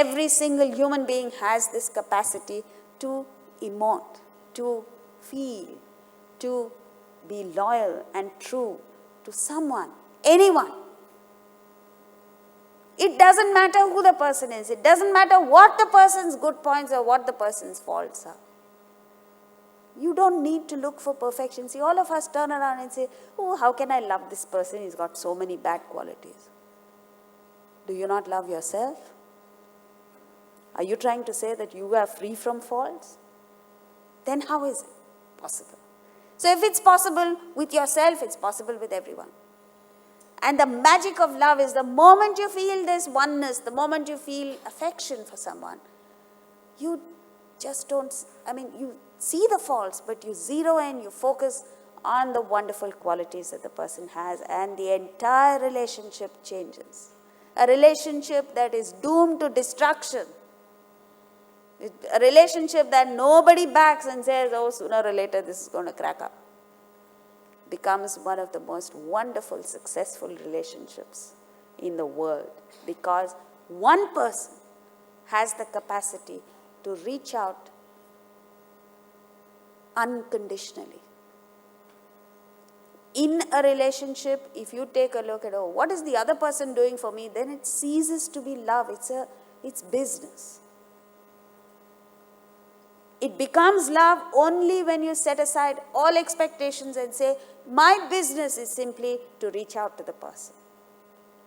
every single human being has this capacity to emote, to feel, to be loyal and true to someone, anyone. It doesn't matter who the person is. It doesn't matter what the person's good points or what the person's faults are. You don't need to look for perfection. See, all of us turn around and say, oh, how can I love this person? He's got so many bad qualities. Do you not love yourself? Are you trying to say that you are free from faults? Then how is it possible? So if it's possible with yourself, it's possible with everyone. And the magic of love is the moment you feel this oneness, the moment you feel affection for someone, you just don't, you see the faults, but you zero in, you focus on the wonderful qualities that the person has, and the entire relationship changes. A relationship that is doomed to destruction. A relationship that nobody backs and says, oh, sooner or later this is going to crack up, becomes one of the most wonderful, successful relationships in the world, because one person has the capacity to reach out unconditionally. In a relationship, if you take a look at, oh, what is the other person doing for me, then it ceases to be love. It's business. It becomes love only when you set aside all expectations and say, my business is simply to reach out to the person.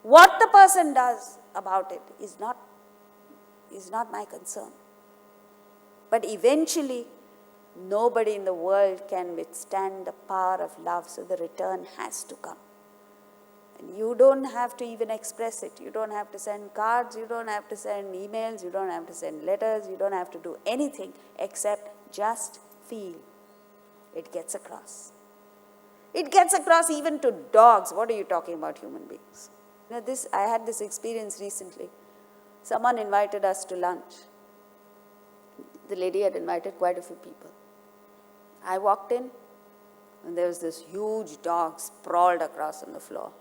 What the person does about it is not my concern. But eventually, nobody in the world can withstand the power of love, so the return has to come. And you don't have to even express it. You don't have to send cards, you don't have to send emails, you don't have to send letters, you don't have to do anything except just feel. It gets across. It gets across even to dogs. What are you talking about, human beings? I had this experience recently. Someone invited us to lunch. The lady had invited quite a few people. I walked in, and there was this huge dog sprawled across on the floor.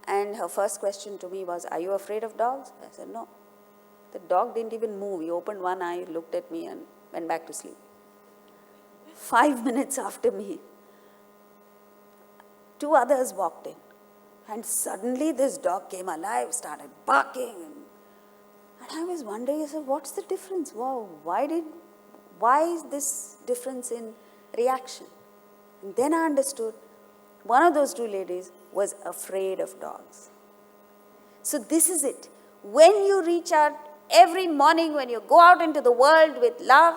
And her first question to me was, are you afraid of dogs? I said, no. The dog didn't even move. He opened one eye, looked at me, and went back to sleep. 5 minutes after me, 2 others walked in. And suddenly this dog came alive, started barking. And I was wondering, I said, what's the difference? Wow, why is this difference in reaction? And then I understood, one of those 2 ladies was afraid of dogs. So this is it. When you reach out every morning, when you go out into the world with love,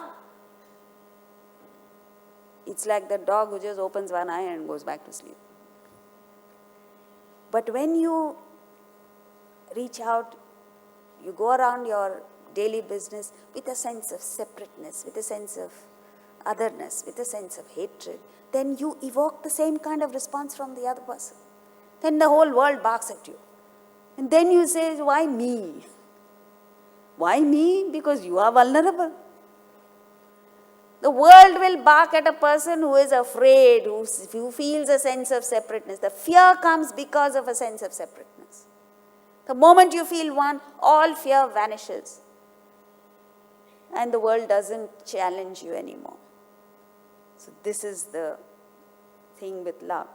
it's like the dog who just opens one eye and goes back to sleep. But when you reach out, you go around your daily business with a sense of separateness, with a sense of otherness, with a sense of hatred, then you evoke the same kind of response from the other person. Then the whole world barks at you. And then you say, why me? Why me? Because you are vulnerable. The world will bark at a person who is afraid, who feels a sense of separateness. The fear comes because of a sense of separateness. The moment you feel one, all fear vanishes. And the world doesn't challenge you anymore. So this is the thing with love.